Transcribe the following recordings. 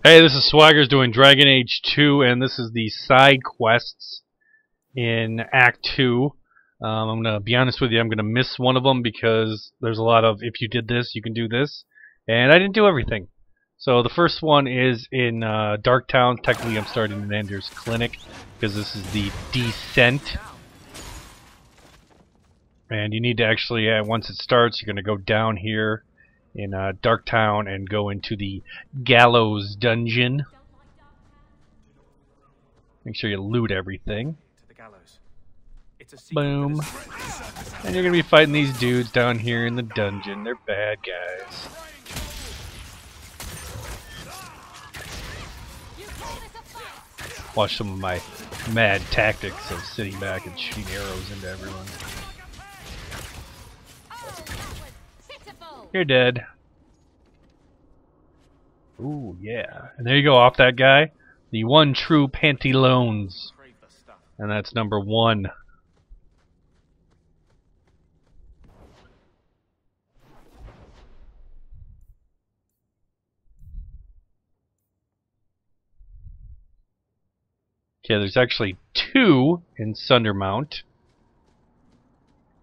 Hey, this is Swaggers doing Dragon Age 2, and this is the side quests in Act 2. I'm going to be honest with you, I'm going to miss one of them because there's a lot of, if you did this, you can do this. And I didn't do everything. So the first one is in Darktown. Technically I'm starting in Ender's Clinic because this is the descent. And you need to actually, once it starts, you're going to go down here in Darktown and go into the Gallows Dungeon. Make sure you loot everything. Boom. And you're going to be fighting these dudes down here in the dungeon. They're bad guys. Watch some of my mad tactics of sitting back and shooting arrows into everyone. You're dead. Ooh, yeah. And there you go, off that guy. The one true Pantalones. And that's number 1. Okay, there's actually 2 in Sundermount.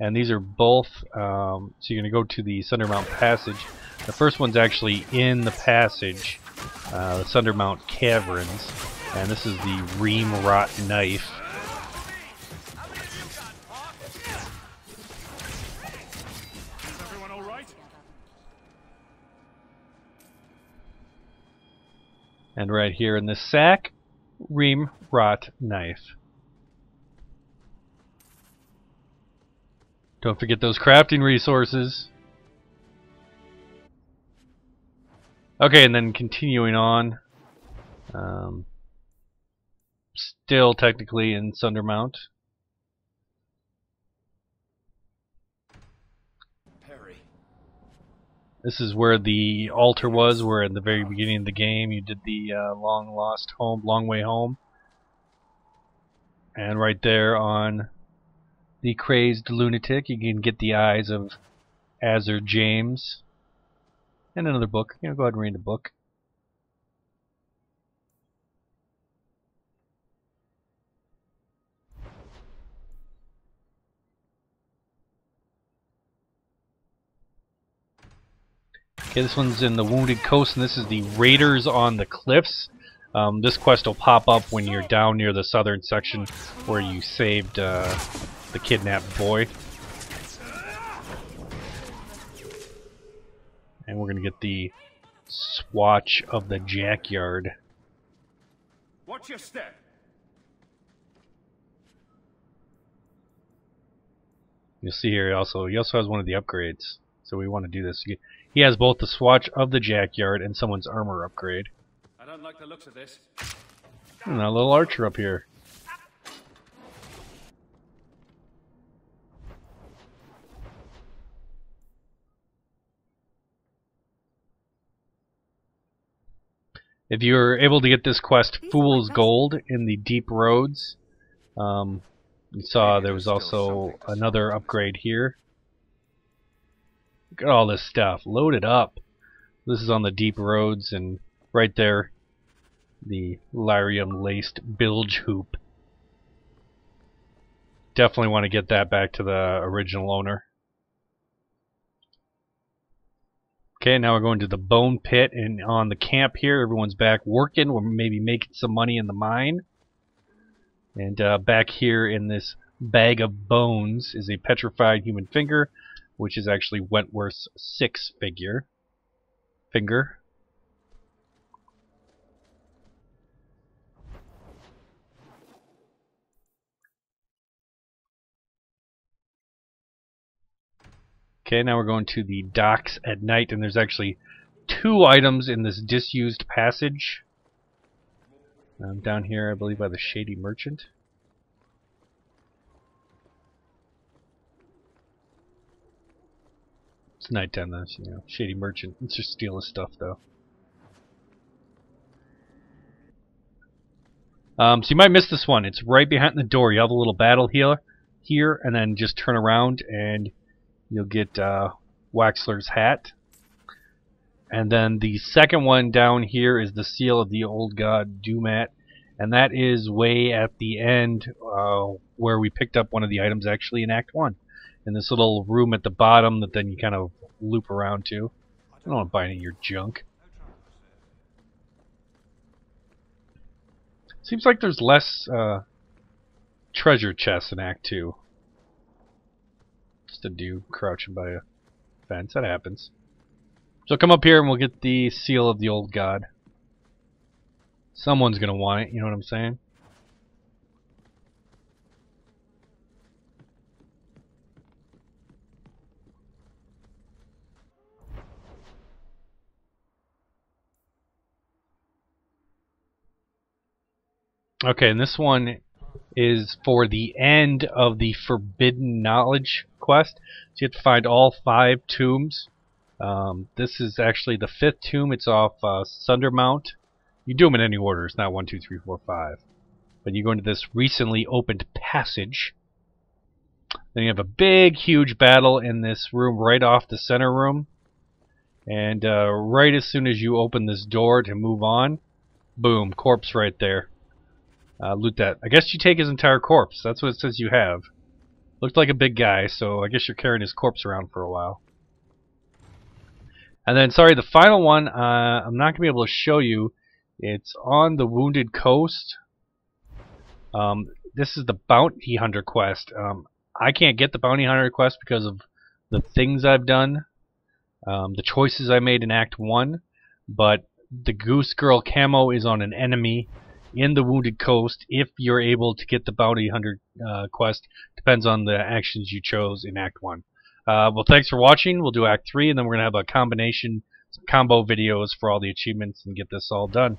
And these are both, so you're going to go to the Sundermount Passage. The first one's actually in the passage, the Sundermount Caverns. And this is the Ream Rot Knife. Everyone all right? And right here in this sack, Ream Rot Knife. Don't forget those crafting resources. Okay, and then continuing on. Still technically in Sundermount. This is where the altar was, where in the very beginning of the game you did the long way home. And right there on the crazed lunatic, you can get the eyes of Azor James. And another book. You know, go ahead and read the book. Okay, this one's in the Wounded Coast, and this is the Raiders on the Cliffs. This quest will pop up when you're down near the southern section where you saved the kidnapped boy. And we're going to get the swatch of the Jackyard. Watch your step. You'll see here he also has one of the upgrades. So we want to do this. He has both the swatch of the Jackyard and someone's armor upgrade. I don't like the looks of this. And a little archer up here. If you're able to get this quest Fool's Gold in the Deep Roads, you saw there was also another upgrade here. Look at all this stuff. Load it up. This is on the Deep Roads, and right there, the lyrium-laced bilge hoop. Definitely want to get that back to the original owner. Okay, now we're going to the Bone Pit, and on the camp here, everyone's back working. We're maybe making some money in the mine. And back here in this bag of bones is a petrified human finger, which is actually Wentworth's 6th finger. Okay, now we're going to the docks at night, and there's actually 2 items in this disused passage. Down here, I believe, by the Shady Merchant. It's nighttime, though, so, you know, Shady Merchant. Let's just steal his stuff, though. So you might miss this one. It's right behind the door. You have a little battle here, and then just turn around, and you'll get Waxler's hat. And then the second one down here is the Seal of the Old God Dumat, and that is way at the end where we picked up one of the items actually in Act 1. In this little room at the bottom that then you kind of loop around to. I don't want to buy any of your junk. Seems like there's less treasure chests in Act 2. Just a dude crouching by a fence. That happens. So come up here and we'll get the Seal of the Old God. Someone's gonna want it, you know what I'm saying? Okay, and this one is for the end of the Forbidden Knowledge quest. So you have to find all 5 tombs. This is actually the 5th tomb. It's off Sundermount. You do them in any order. It's not 1, 2, 3, 4, 5. But you go into this recently opened passage. Then you have a big, huge battle in this room right off the center room. And right as soon as you open this door to move on, boom, corpse right there. Loot that. I guess you take his entire corpse. That's what it says you have. Looked like a big guy, so I guess you're carrying his corpse around for a while. And then, sorry, the final one, I'm not going to be able to show you. It's on the Wounded Coast. This is the Bounty Hunter quest. I can't get the Bounty Hunter quest because of the things I've done, the choices I made in Act 1, but the Goose Girl camo is on an enemy in the Wounded Coast if you're able to get the Bounty Hunter quest. Depends on the actions you chose in Act 1. Well, thanks for watching. We'll do Act 3, and then we're going to have a combination, some combo videos for all the achievements and get this all done.